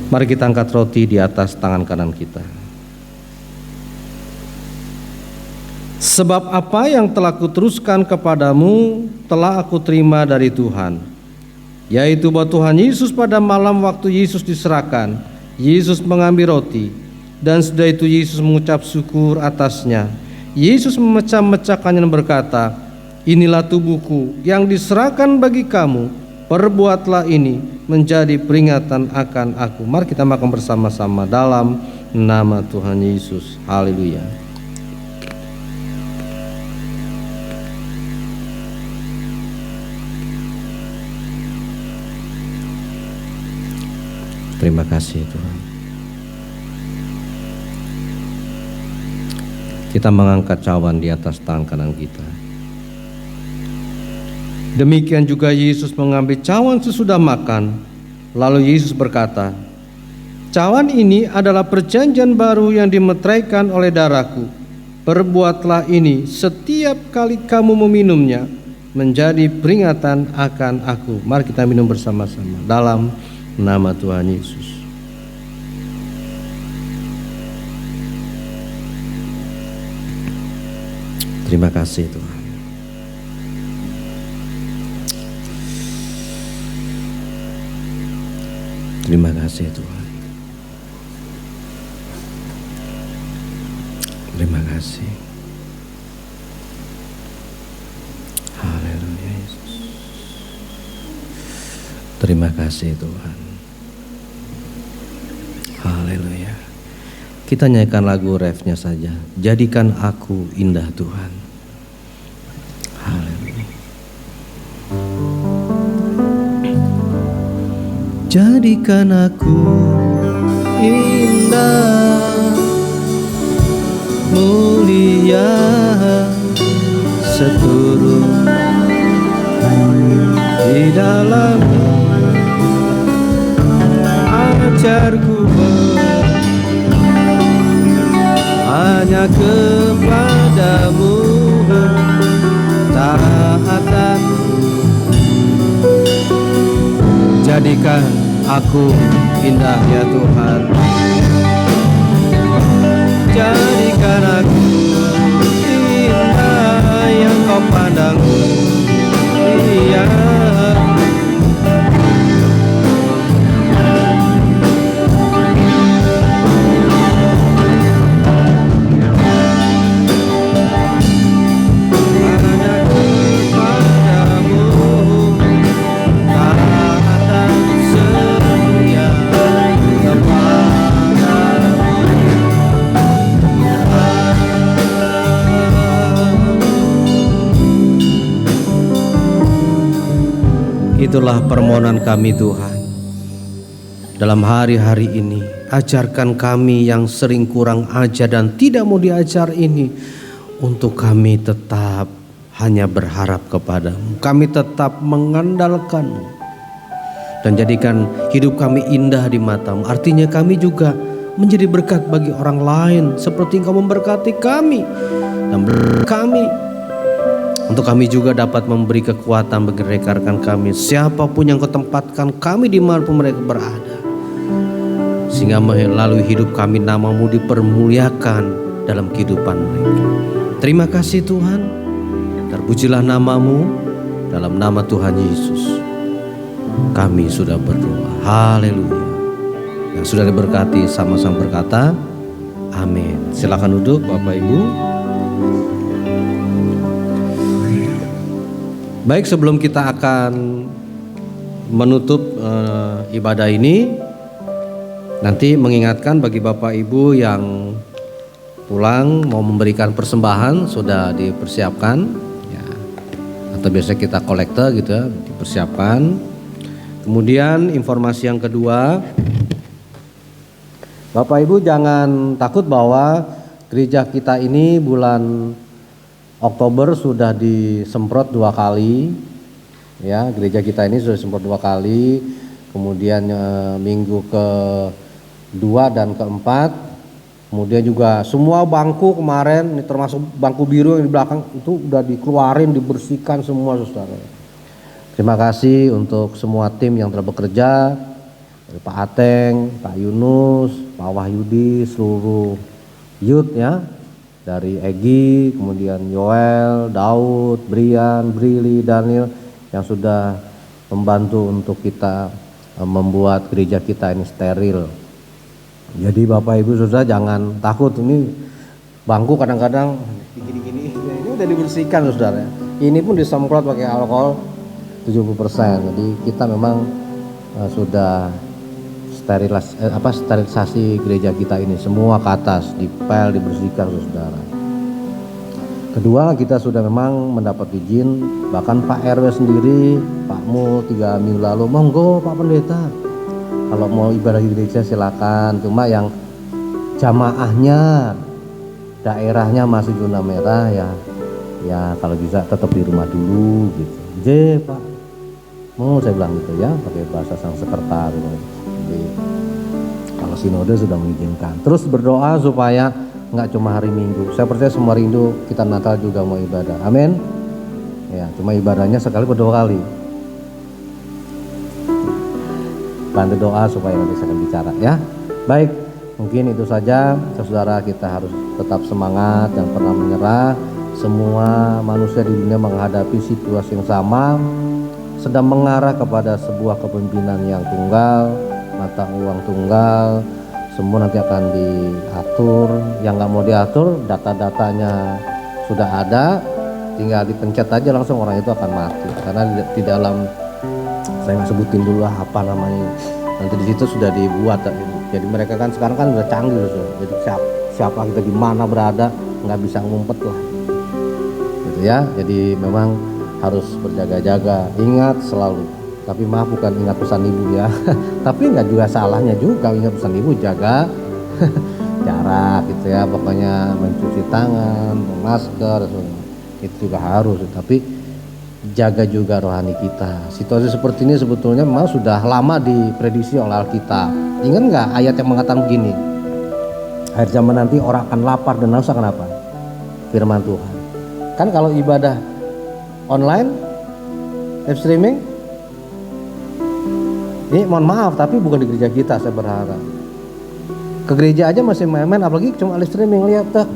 Mari kita angkat roti di atas tangan kanan kita. Sebab apa yang telah kuteruskan kepadamu telah aku terima dari Tuhan, yaitu bahwa Tuhan Yesus pada malam waktu Yesus diserahkan, Yesus mengambil roti. Dan setelah itu Yesus mengucap syukur atasnya. Yesus memecah-mecahkannya dan berkata, inilah tubuhku yang diserahkan bagi kamu. Perbuatlah ini menjadi peringatan akan aku. Mari kita makan bersama-sama dalam nama Tuhan Yesus. Haleluya. Terima kasih Tuhan. Kita mengangkat cawan di atas tangan kanan kita. Demikian juga Yesus mengambil cawan sesudah makan. Lalu Yesus berkata, cawan ini adalah perjanjian baru yang dimeteraikan oleh darahku. Perbuatlah ini setiap kali kamu meminumnya menjadi peringatan akan aku. Mari kita minum bersama-sama dalam nama Tuhan Yesus. Terima kasih Tuhan. Terima kasih Tuhan. Terima kasih. Haleluya Yesus. Terima kasih Tuhan. Haleluya. Kita nyanyikan lagu refnya saja. Jadikan aku indah Tuhan. Haleluya. Jadikan aku indah, mulia, seturut di dalam ajarku hanya kepadamu taatan. Jadikan aku indah ya Tuhan. Jadikan aku indah yang kau pandang mulia. Itulah permohonan kami Tuhan. Dalam hari-hari ini, ajarkan kami yang sering kurang ajar dan tidak mau diajar ini, untuk kami tetap hanya berharap kepadamu. Kami tetap mengandalkanmu dan jadikan hidup kami indah di matamu. Artinya kami juga menjadi berkat bagi orang lain seperti Engkau memberkati kami dan kami. Untuk kami juga dapat memberi kekuatan bagi rekan-rekan kami, siapapun yang Kau tempatkan kami dimanapun mereka berada, sehingga melalui hidup kami namamu dipermuliakan dalam kehidupan mereka. Terima kasih Tuhan, terpujilah namamu, dalam nama Tuhan Yesus kami sudah berdoa. Haleluya. Yang sudah diberkati sama-sama berkata amin. Silakan duduk Bapak Ibu. Baik, sebelum kita akan menutup ibadah ini, nanti mengingatkan bagi Bapak Ibu yang pulang mau memberikan persembahan sudah dipersiapkan ya, atau biasanya kita kolektor gitu ya, dipersiapkan. Kemudian informasi yang kedua, Bapak Ibu jangan takut bahwa gereja kita ini bulan Oktober sudah disemprot 2 kali, ya gereja kita ini sudah disemprot 2 kali, kemudian minggu ke-2 dan ke-4, kemudian juga semua bangku kemarin, ini termasuk bangku biru yang di belakang itu udah dikeluarin, dibersihkan semua saudara. Terima kasih untuk semua tim yang telah bekerja, dari Pak Ateng, Pak Yunus, Pak Wahyudi, seluruh youth ya. Dari Egi, kemudian Yoel, Daud, Brian, Brili, Daniel yang sudah membantu untuk kita membuat gereja kita ini steril. Jadi Bapak Ibu Saudara jangan takut, ini bangku kadang-kadang gini-gini, ini udah dibersihkan Saudara. Ini pun disemprot pakai alkohol 70%. Jadi kita memang sudah sterilisasi gereja kita ini semua ke atas, dipel, dibersihkan saudara. Kedua, kita sudah memang mendapat izin, bahkan Pak RW sendiri, Pak Mu 3 minggu lalu, monggo Pak Pendeta, kalau mau ibadah di gereja silakan, cuma yang jamaahnya daerahnya masih zona merah ya kalau bisa tetap di rumah dulu gitu. Pak, mau saya bilang gitu ya, pakai bahasa sang sekretari. Jadi kalau sinode sudah mengizinkan, terus berdoa supaya nggak cuma hari Minggu. Saya percaya semua rindu kita Natal juga mau ibadah. Amin. Ya, cuma ibadahnya sekali per 2 kali. Bantu doa supaya nanti saya akan bicara ya. Baik, mungkin itu saja saudara, kita harus tetap semangat, jangan pernah menyerah. Semua manusia di dunia menghadapi situasi yang sama, sedang mengarah kepada sebuah kepemimpinan yang tunggal, mata uang tunggal, semua nanti akan diatur. Yang nggak mau diatur, data-datanya sudah ada, tinggal dipencet aja langsung orang itu akan mati. Karena di dalam, saya nggak sebutin dulu apa namanya, nanti di situ sudah dibuat. Jadi mereka kan sekarang kan udah canggih, jadi siapa kita di mana berada nggak bisa ngumpet lah, gitu ya. Jadi memang harus berjaga-jaga, ingat selalu. Tapi maaf, bukan ingat pesan ibu ya. Tapi nggak juga salahnya juga ingat pesan ibu, jaga jarak gitu ya. Pokoknya mencuci tangan, masker, itu juga harus. Tapi jaga juga rohani kita. Situasi seperti ini sebetulnya memang sudah lama diprediksi oleh Alkitab. Ingat nggak ayat yang mengatakan begini? Akhir zaman nanti orang akan lapar dan haus akan apa? Firman Tuhan. Kan kalau ibadah online, live streaming, ini mohon maaf tapi bukan di gereja kita, saya berharap. Ke gereja aja masih main-main, apalagi cuma live streaming. Lihat tak,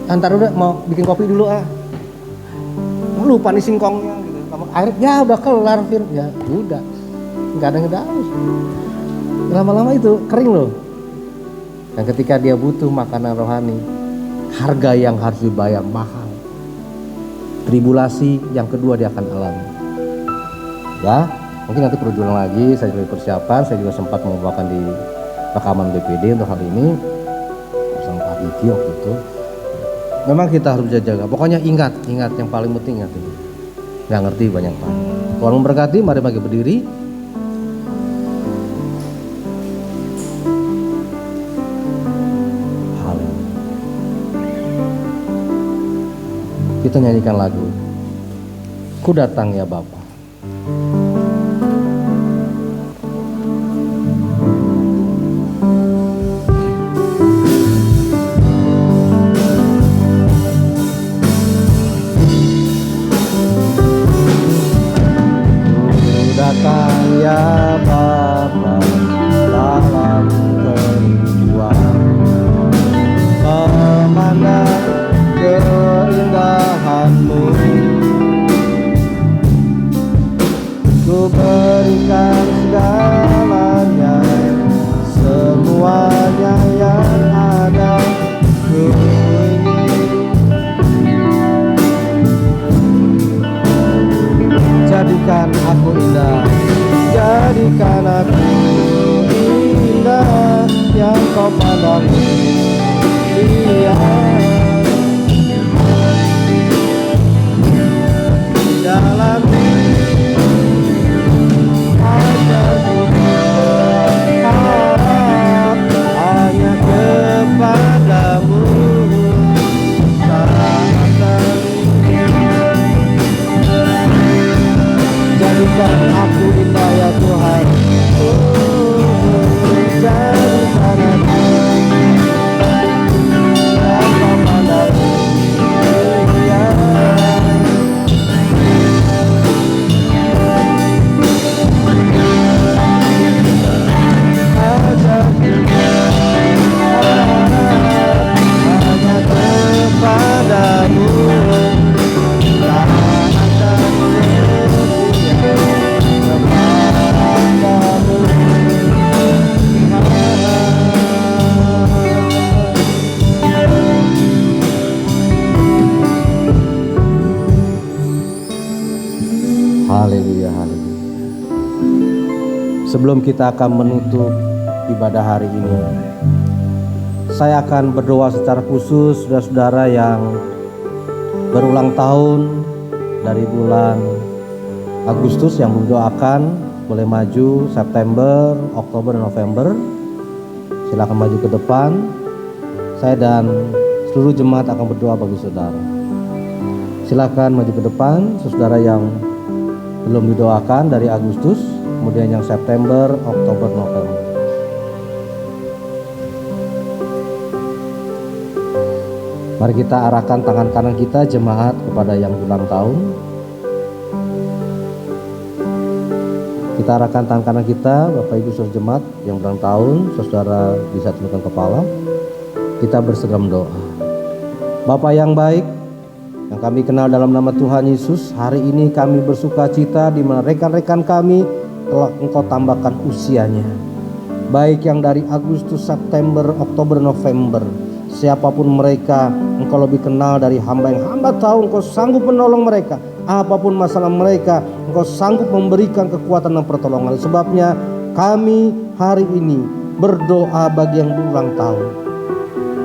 antar udah mau bikin kopi dulu lupa nih singkongnya gitu. Akhirnya ya udah kelar ya udah, nggak ada yang daus. Lama-lama itu kering loh. Dan ketika dia butuh makanan rohani, harga yang harus dibayar mahal. Tribulasi yang kedua dia akan alami. Ya, mungkin nanti perjuangan lagi, saya juga persiapan, saya juga sempat membawakan di rekaman BPD untuk hal ini bersama Pak Diki waktu itu. Memang kita harus jaga. Pokoknya ingat yang paling penting ingat ini. Nggak ngerti banyak Pak. Tuhan memberkati, mari bagi berdiri. Kita nyanyikan lagu Ku Datang Ya Bapa. Datang ya Bapa dalam kerinduan, memandang keindahan-Mu. Ku berikan segalanya, semuanya yang ada. Ku ingin jadikan aku indah, jadikan aku indah yang Kau pandang lihat. Dalam ajar ku harap hanya kepadamu. Jadikan aku indah ya Tuhan, jadikan aku yang Kau pandang lihat. Ajar hanya kepadamu. Haleluya, haleluya. Sebelum kita akan menutup ibadah hari ini, saya akan berdoa secara khusus saudara-saudara yang berulang tahun dari bulan Agustus yang mendoakan, boleh maju September, Oktober, November. Silakan maju ke depan. Saya dan seluruh jemaat akan berdoa bagi saudara. Silakan maju ke depan, saudara yang belum didoakan dari Agustus, kemudian yang September, Oktober, November. Mari kita arahkan tangan kanan kita jemaat kepada yang ulang tahun. Kita arahkan tangan kanan kita, Bapak Ibu saudara jemaat yang ulang tahun, saudara bisa tundukkan kepala. Kita berseragam doa. Bapa yang baik, yang kami kenal dalam nama Tuhan Yesus, hari ini kami bersuka cita di mana rekan-rekan kami telah Engkau tambahkan usianya. Baik yang dari Agustus, September, Oktober, November, siapapun mereka, Engkau lebih kenal dari hamba yang hamba tahu Engkau sanggup menolong mereka. Apapun masalah mereka, Engkau sanggup memberikan kekuatan dan pertolongan. Sebabnya kami hari ini berdoa bagi yang berulang tahun.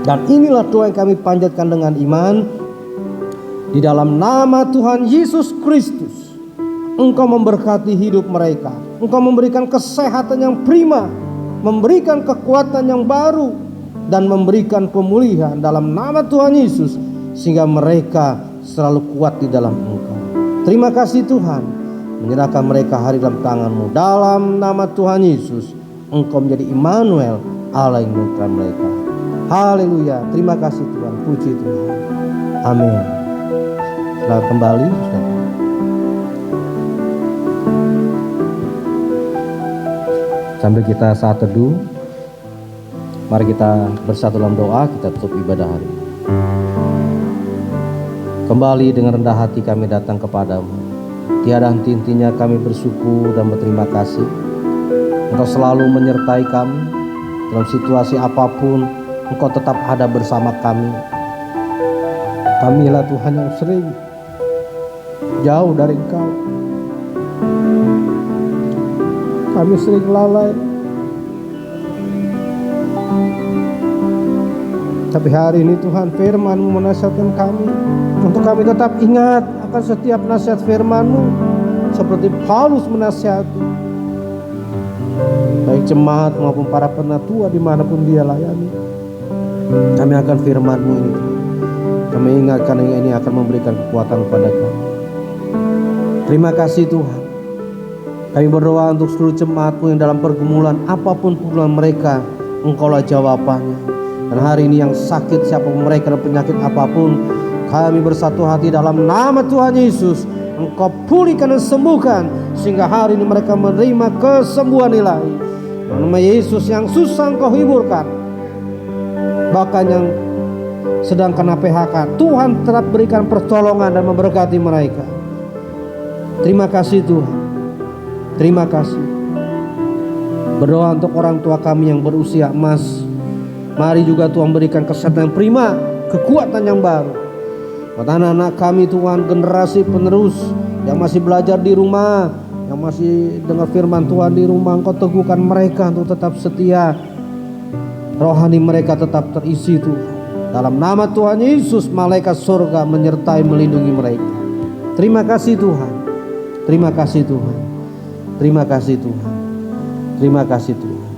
Dan inilah doa yang kami panjatkan dengan iman. Di dalam nama Tuhan Yesus Kristus, Engkau memberkati hidup mereka. Engkau memberikan kesehatan yang prima, memberikan kekuatan yang baru, dan memberikan pemulihan dalam nama Tuhan Yesus, sehingga mereka selalu kuat di dalam Engkau. Terima kasih Tuhan, menyerahkan mereka hari dalam tangan-Mu. Dalam nama Tuhan Yesus, Engkau menjadi Immanuel, Allah yang menyertai mereka. Haleluya, terima kasih Tuhan, puji Tuhan. Amin. Selamat kembali, saudara. Sambil kita saat teduh, mari kita bersatu dalam doa, kita tutup ibadah hari ini. Kembali dengan rendah hati kami datang kepadamu. Tiada henti-hentinya kami bersyukur dan berterima kasih. Engkau selalu menyertai kami dalam situasi apapun. Engkau tetap ada bersama kami. Kamilah Tuhan yang sering jauh dari Engkau. Kami sering lalai. Tapi hari ini Tuhan, firman-Mu menasihatkan kami untuk kami tetap ingat akan setiap nasihat firman-Mu, seperti Paulus menasihati baik jemaat maupun para penatua dimanapun dia layani. Kami akan firman-Mu ini, Kami ingat karena ini akan memberikan kekuatan kepada kami. Terima kasih Tuhan. Kami berdoa untuk seluruh jemaat-Mu yang dalam pergumulan apapun pergumulan mereka, Engkaulah jawabannya. Dan hari ini yang sakit siapapun mereka dan penyakit apapun, kami bersatu hati dalam nama Tuhan Yesus. Engkau pulihkan dan sembuhkan sehingga hari ini mereka menerima kesembuhan ilahi. Nama Yesus yang susah Engkau hiburkan. Bahkan yang sedang kena PHK, Tuhan tetap berikan pertolongan dan memberkati mereka. Terima kasih Tuhan. Terima kasih. Berdoa untuk orang tua kami yang berusia emas. Mari juga Tuhan berikan kesehatan yang prima, kekuatan yang baru. Buat anak-anak kami Tuhan, generasi penerus yang masih belajar di rumah, yang masih dengar firman Tuhan di rumah, Engkau teguhkan mereka untuk tetap setia. Rohani mereka tetap terisi Tuhan. Dalam nama Tuhan Yesus, malaikat surga menyertai melindungi mereka. Terima kasih Tuhan. Terima kasih Tuhan. Terima kasih Tuhan. Terima kasih Tuhan.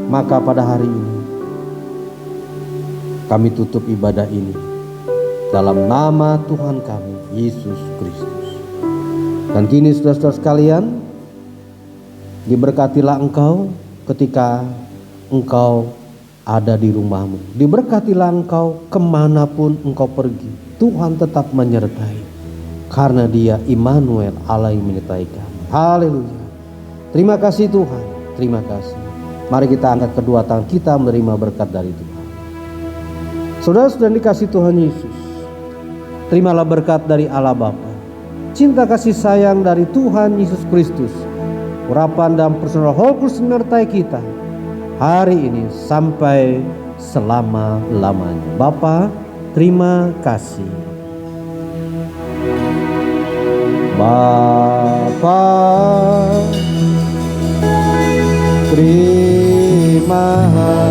Maka pada hari ini kami tutup ibadah ini dalam nama Tuhan kami Yesus Kristus. Dan kini saudara-saudara sekalian, diberkatilah engkau ketika engkau ada di rumahmu. Diberkatilah engkau kemanapun engkau pergi. Tuhan tetap menyertai, karena Dia Immanuel, Allah yang menyertai kami. Haleluya. Terima kasih Tuhan. Terima kasih. Mari kita angkat kedua tangan kita menerima berkat dari Tuhan. Saudara-saudara dikasih Tuhan Yesus, terimalah berkat dari Allah Bapa, cinta kasih sayang dari Tuhan Yesus Kristus, urapan dan personal Roh Kudus menyertai kita hari ini sampai selama-lamanya. Bapa, terima kasih. Bapa, terima kasih.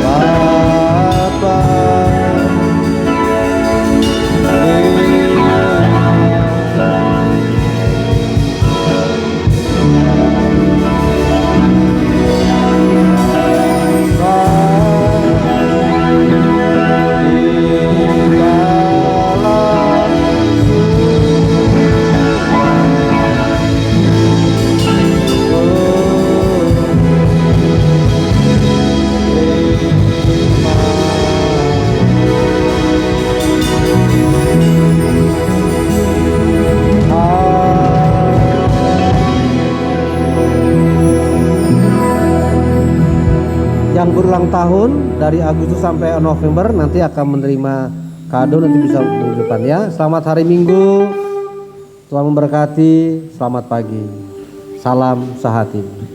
Bapa, yang berulang tahun dari Agustus sampai November nanti akan menerima kado, nanti bisa minggu depan ya. Selamat hari Minggu, Tuhan memberkati, selamat pagi, salam sehati.